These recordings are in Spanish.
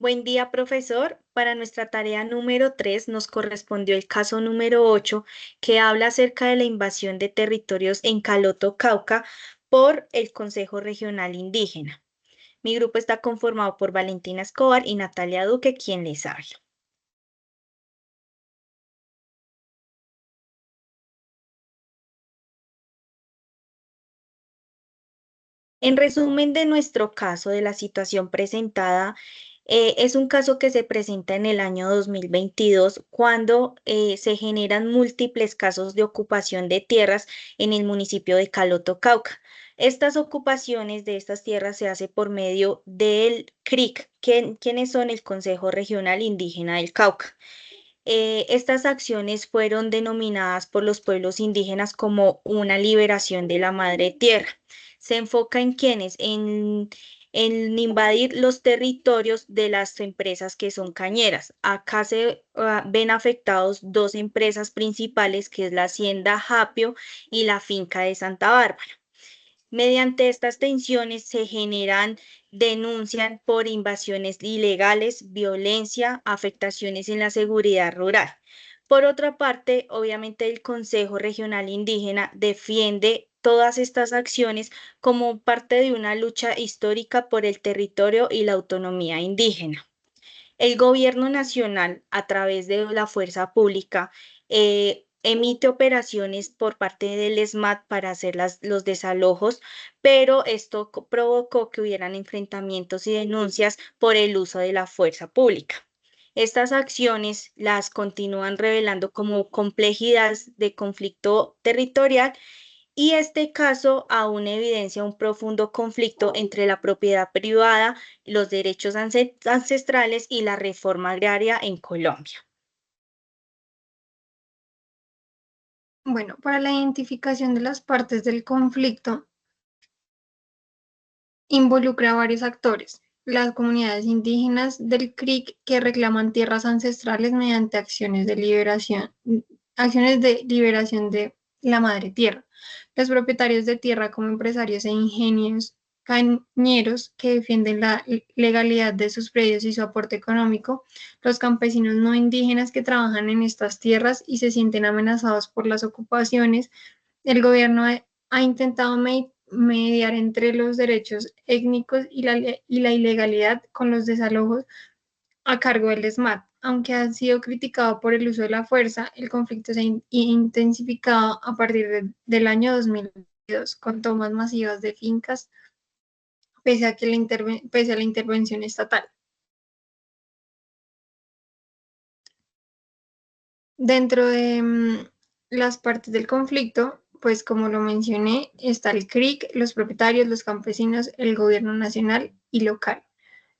Buen día, profesor. Para nuestra tarea número 3 nos correspondió el caso número 8, que habla acerca de la invasión de territorios en Caloto, Cauca, por el Consejo Regional Indígena. Mi grupo está conformado por Valentina Escobar y Natalia Duque, quien les habla. En resumen de nuestro caso, de la situación presentada, es un caso que se presenta en el año 2022 cuando se generan múltiples casos de ocupación de tierras en el municipio de Caloto, Cauca. Estas ocupaciones de estas tierras se hace por medio del CRIC, quienes son el Consejo Regional Indígena del Cauca. Estas acciones fueron denominadas por los pueblos indígenas como una liberación de la madre tierra. Se enfoca en quiénes, en invadir los territorios de las empresas que son cañeras. Acá se ven afectados dos empresas principales, que es la Hacienda Japio y la finca de Santa Bárbara. Mediante estas tensiones se generan denuncias por invasiones ilegales, violencia, afectaciones en la seguridad rural. Por otra parte, obviamente el Consejo Regional Indígena defiende todas estas acciones como parte de una lucha histórica por el territorio y la autonomía indígena. El gobierno nacional, a través de la fuerza pública, emite operaciones por parte del ESMAD para hacer los desalojos, pero esto provocó que hubieran enfrentamientos y denuncias por el uso de la fuerza pública. Estas acciones las continúan revelando como complejidades de conflicto territorial, y este caso aún evidencia un profundo conflicto entre la propiedad privada, los derechos ancestrales y la reforma agraria en Colombia. Bueno, para la identificación de las partes del conflicto involucra a varios actores. Las comunidades indígenas del CRIC que reclaman tierras ancestrales mediante acciones de liberación de la madre tierra. Los propietarios de tierra como empresarios e ingenios cañeros que defienden la legalidad de sus predios y su aporte económico, los campesinos no indígenas que trabajan en estas tierras y se sienten amenazados por las ocupaciones. El gobierno ha intentado mediar entre los derechos étnicos y la ilegalidad con los desalojos a cargo del ESMAD. Aunque ha sido criticado por el uso de la fuerza, el conflicto se ha intensificado a partir del año 2022 con tomas masivas de fincas pese a la intervención estatal. Dentro de las partes del conflicto, pues como lo mencioné, está el CRIC, los propietarios, los campesinos, el gobierno nacional y local,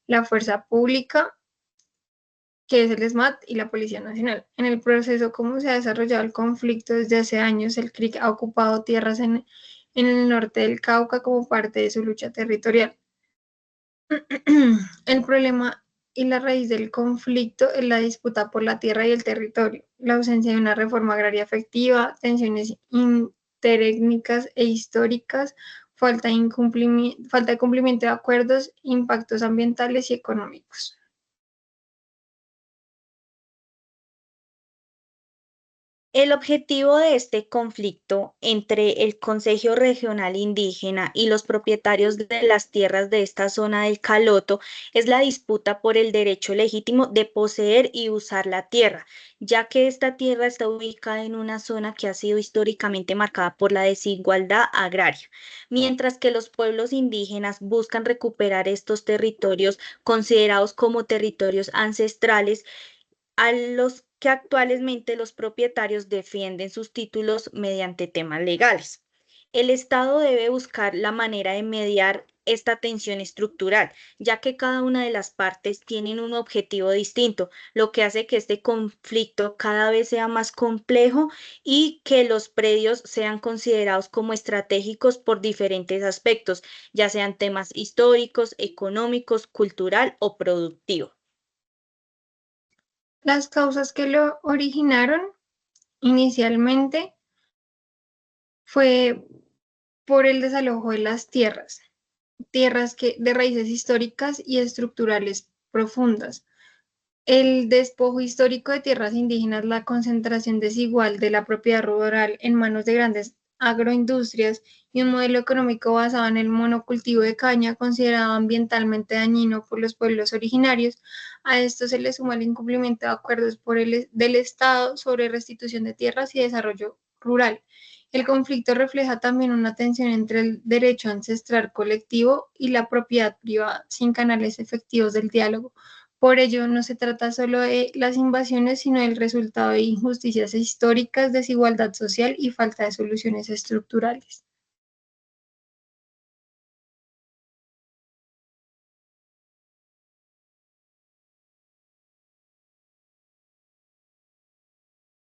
la fuerza pública, que es el SMAT, y la Policía Nacional. En el proceso, cómo se ha desarrollado el conflicto desde hace años, el CRIC ha ocupado tierras en el norte del Cauca como parte de su lucha territorial. El problema y la raíz del conflicto es la disputa por la tierra y el territorio, la ausencia de una reforma agraria efectiva, tensiones interétnicas e históricas, falta de cumplimiento de acuerdos, impactos ambientales y económicos. El objetivo de este conflicto entre el Consejo Regional Indígena y los propietarios de las tierras de esta zona del Caloto es la disputa por el derecho legítimo de poseer y usar la tierra, ya que esta tierra está ubicada en una zona que ha sido históricamente marcada por la desigualdad agraria, mientras que los pueblos indígenas buscan recuperar estos territorios considerados como territorios ancestrales, a los que actualmente los propietarios defienden sus títulos mediante temas legales. El Estado debe buscar la manera de mediar esta tensión estructural, ya que cada una de las partes tienen un objetivo distinto, lo que hace que este conflicto cada vez sea más complejo y que los predios sean considerados como estratégicos por diferentes aspectos, ya sean temas históricos, económicos, cultural o productivo. Las causas que lo originaron inicialmente fue por el desalojo de las tierras, tierras que, de raíces históricas y estructurales profundas. El despojo histórico de tierras indígenas, la concentración desigual de la propiedad rural en manos de grandes agroindustrias y un modelo económico basado en el monocultivo de caña, considerado ambientalmente dañino por los pueblos originarios. A esto se le suma el incumplimiento de acuerdos del Estado sobre restitución de tierras y desarrollo rural. El conflicto refleja también una tensión entre el derecho ancestral colectivo y la propiedad privada, sin canales efectivos del diálogo. Por ello, no se trata solo de las invasiones, sino del resultado de injusticias históricas, desigualdad social y falta de soluciones estructurales.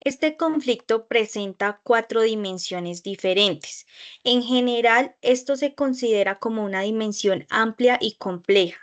Este conflicto presenta cuatro dimensiones diferentes. En general, esto se considera como una dimensión amplia y compleja.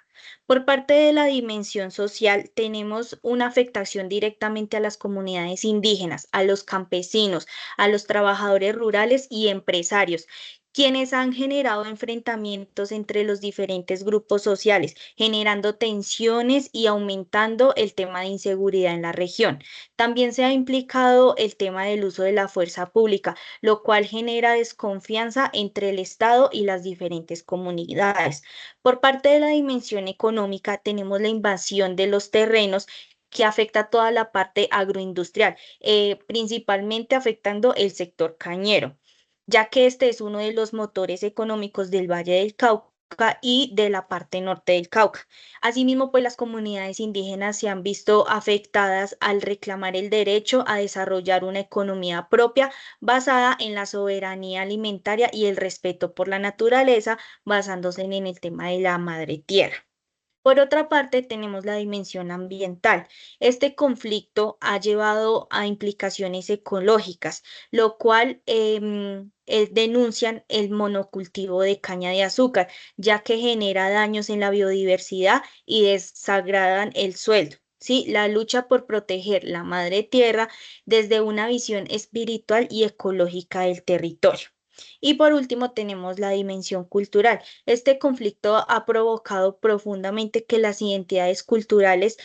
Por parte de la dimensión social, tenemos una afectación directamente a las comunidades indígenas, a los campesinos, a los trabajadores rurales y empresarios, quienes han generado enfrentamientos entre los diferentes grupos sociales, generando tensiones y aumentando el tema de inseguridad en la región. También se ha implicado el tema del uso de la fuerza pública, lo cual genera desconfianza entre el Estado y las diferentes comunidades. Por parte de la dimensión económica, tenemos la invasión de los terrenos que afecta a toda la parte agroindustrial, principalmente afectando el sector cañero, ya que este es uno de los motores económicos del Valle del Cauca y de la parte norte del Cauca. Asimismo, pues las comunidades indígenas se han visto afectadas al reclamar el derecho a desarrollar una economía propia basada en la soberanía alimentaria y el respeto por la naturaleza, basándose en el tema de la madre tierra. Por otra parte, tenemos la dimensión ambiental. Este conflicto ha llevado a implicaciones ecológicas, lo cual denuncian el monocultivo de caña de azúcar, ya que genera daños en la biodiversidad y desagradan el suelo. Sí, la lucha por proteger la madre tierra desde una visión espiritual y ecológica del territorio. Y por último, tenemos la dimensión cultural. Este conflicto ha provocado profundamente que las identidades culturales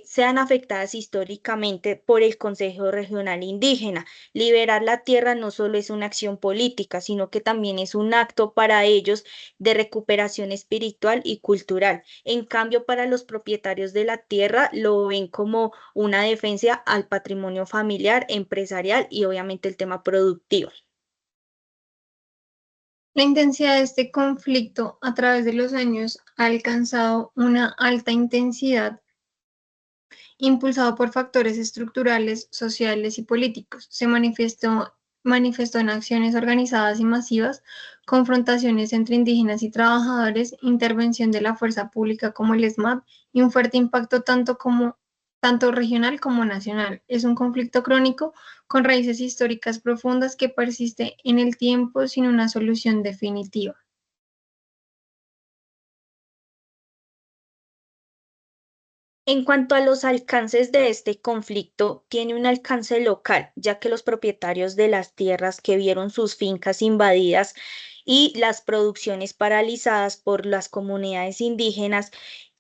sean afectadas históricamente por el Consejo Regional Indígena. Liberar la tierra no solo es una acción política, sino que también es un acto para ellos de recuperación espiritual y cultural. En cambio, para los propietarios de la tierra lo ven como una defensa al patrimonio familiar, empresarial y obviamente el tema productivo. La intensidad de este conflicto a través de los años ha alcanzado una alta intensidad impulsado por factores estructurales, sociales y políticos. Manifestó en acciones organizadas y masivas, confrontaciones entre indígenas y trabajadores, intervención de la fuerza pública como el ESMAD y un fuerte impacto tanto regional como nacional. Es un conflicto crónico con raíces históricas profundas que persiste en el tiempo sin una solución definitiva. En cuanto a los alcances de este conflicto, tiene un alcance local, ya que los propietarios de las tierras que vieron sus fincas invadidas y las producciones paralizadas por las comunidades indígenas,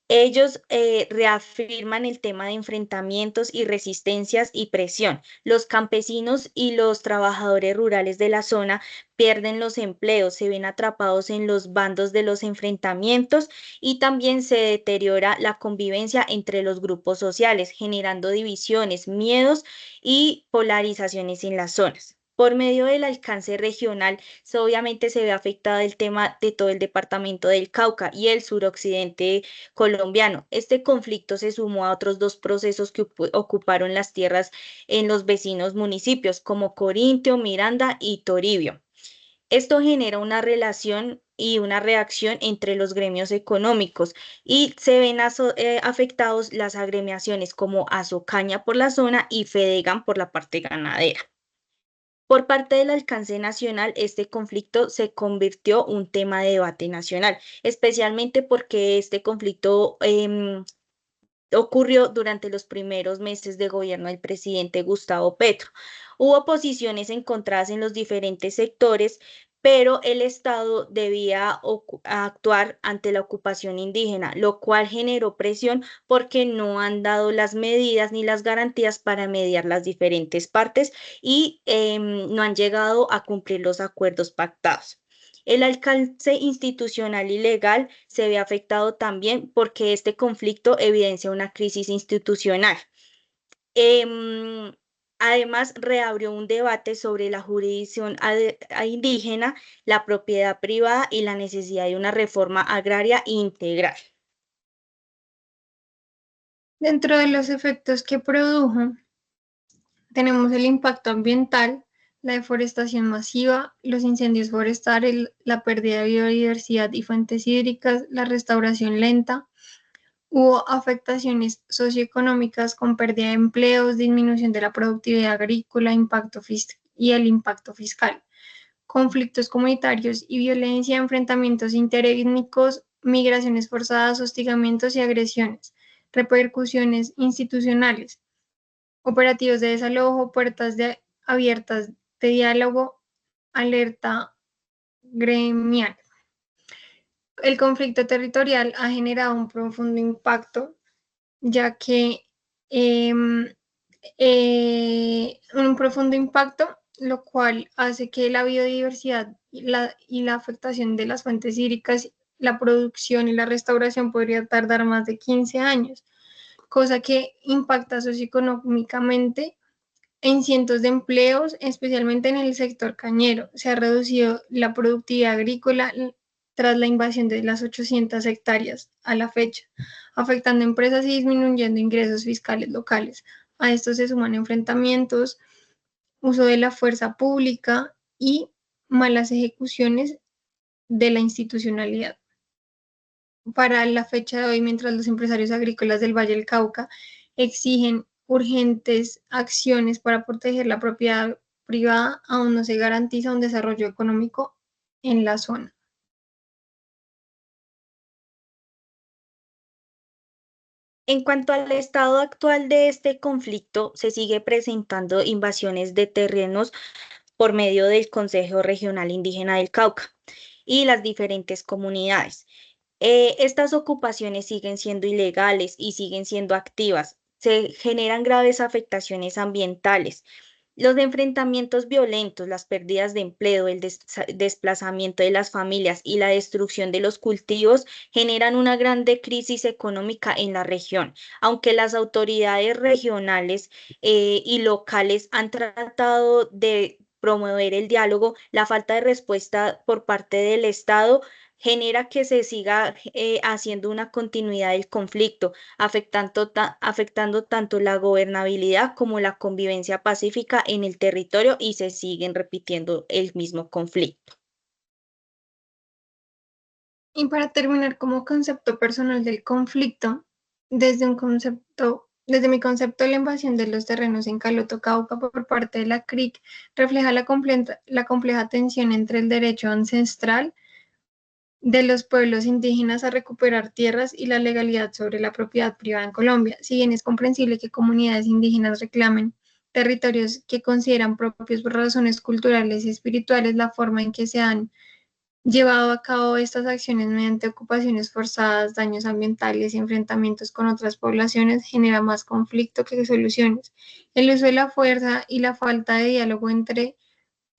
ellos reafirman el tema de enfrentamientos y resistencias y presión. Los campesinos y los trabajadores rurales de la zona pierden los empleos, se ven atrapados en los bandos de los enfrentamientos y también se deteriora la convivencia entre los grupos sociales, generando divisiones, miedos y polarizaciones en las zonas. Por medio del alcance regional, obviamente se ve afectado el tema de todo el departamento del Cauca y el suroccidente colombiano. Este conflicto se sumó a otros dos procesos que ocuparon las tierras en los vecinos municipios, como Corintio, Miranda y Toribio. Esto genera una relación y una reacción entre los gremios económicos y se ven afectados las agremiaciones como Azocaña por la zona y Fedegan por la parte ganadera. Por parte del alcance nacional, este conflicto se convirtió en un tema de debate nacional, especialmente porque este conflicto ocurrió durante los primeros meses de gobierno del presidente Gustavo Petro. Hubo posiciones encontradas en los diferentes sectores, pero el Estado debía actuar ante la ocupación indígena, lo cual generó presión porque no han dado las medidas ni las garantías para mediar las diferentes partes y no han llegado a cumplir los acuerdos pactados. El alcance institucional y legal se ve afectado también porque este conflicto evidencia una crisis institucional. Em, Además, reabrió un debate sobre la jurisdicción indígena, la propiedad privada y la necesidad de una reforma agraria integral. Dentro de los efectos que produjo, tenemos el impacto ambiental, la deforestación masiva, los incendios forestales, la pérdida de biodiversidad y fuentes hídricas, la restauración lenta. Hubo afectaciones socioeconómicas con pérdida de empleos, disminución de la productividad agrícola, y el impacto fiscal, conflictos comunitarios y violencia, enfrentamientos interétnicos, migraciones forzadas, hostigamientos y agresiones, repercusiones institucionales, operativos de desalojo, abiertas de diálogo, alerta gremial. El conflicto territorial ha generado un profundo impacto, ya que eh, un profundo impacto, lo cual hace que la biodiversidad y la afectación de las fuentes hídricas, la producción y la restauración podría tardar más de 15 años, cosa que impacta socioeconómicamente en cientos de empleos, especialmente en el sector cañero. Se ha reducido la productividad agrícola tras la invasión de las 800 hectáreas a la fecha, afectando empresas y disminuyendo ingresos fiscales locales. A esto se suman enfrentamientos, uso de la fuerza pública y malas ejecuciones de la institucionalidad. Para la fecha de hoy, mientras los empresarios agrícolas del Valle del Cauca exigen urgentes acciones para proteger la propiedad privada, aún no se garantiza un desarrollo económico en la zona. En cuanto al estado actual de este conflicto, se sigue presentando invasiones de terrenos por medio del Consejo Regional Indígena del Cauca y las diferentes comunidades. Estas ocupaciones siguen siendo ilegales y siguen siendo activas. Se generan graves afectaciones ambientales. Los enfrentamientos violentos, las pérdidas de empleo, el desplazamiento de las familias y la destrucción de los cultivos generan una grande crisis económica en la región. Aunque las autoridades regionales y locales han tratado de promover el diálogo, la falta de respuesta por parte del Estado genera que se siga haciendo una continuidad del conflicto, afectando tanto la gobernabilidad como la convivencia pacífica en el territorio y se siguen repitiendo el mismo conflicto. Y para terminar, como concepto personal del conflicto, desde mi concepto, la invasión de los terrenos en Caloto, Cauca por parte de la CRIC refleja la compleja tensión entre el derecho ancestral de los pueblos indígenas a recuperar tierras y la legalidad sobre la propiedad privada en Colombia. Si bien es comprensible que comunidades indígenas reclamen territorios que consideran propios por razones culturales y espirituales, la forma en que se han llevado a cabo estas acciones mediante ocupaciones forzadas, daños ambientales y enfrentamientos con otras poblaciones genera más conflicto que soluciones. El uso de la fuerza y la falta de diálogo entre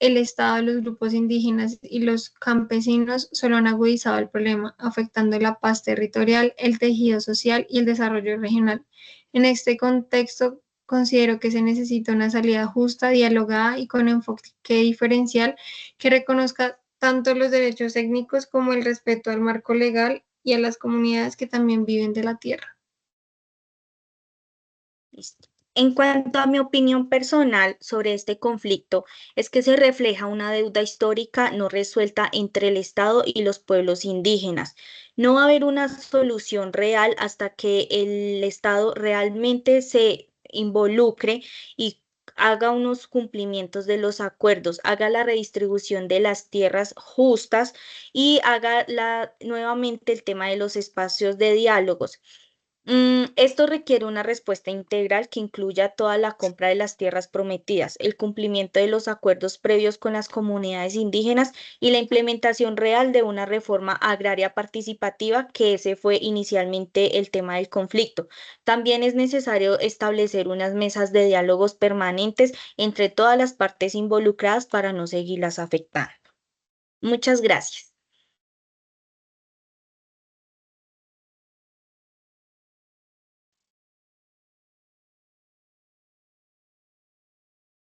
el Estado, los grupos indígenas y los campesinos solo han agudizado el problema, afectando la paz territorial, el tejido social y el desarrollo regional. En este contexto, considero que se necesita una salida justa, dialogada y con enfoque diferencial que reconozca tanto los derechos técnicos como el respeto al marco legal y a las comunidades que también viven de la tierra. Listo. En cuanto a mi opinión personal sobre este conflicto, es que se refleja una deuda histórica no resuelta entre el Estado y los pueblos indígenas. No va a haber una solución real hasta que el Estado realmente se involucre y haga unos cumplimientos de los acuerdos, haga la redistribución de las tierras justas y haga nuevamente el tema de los espacios de diálogos. Esto requiere una respuesta integral que incluya toda la compra de las tierras prometidas, el cumplimiento de los acuerdos previos con las comunidades indígenas y la implementación real de una reforma agraria participativa, que ese fue inicialmente el tema del conflicto. También es necesario establecer unas mesas de diálogos permanentes entre todas las partes involucradas para no seguirlas afectando. Muchas gracias.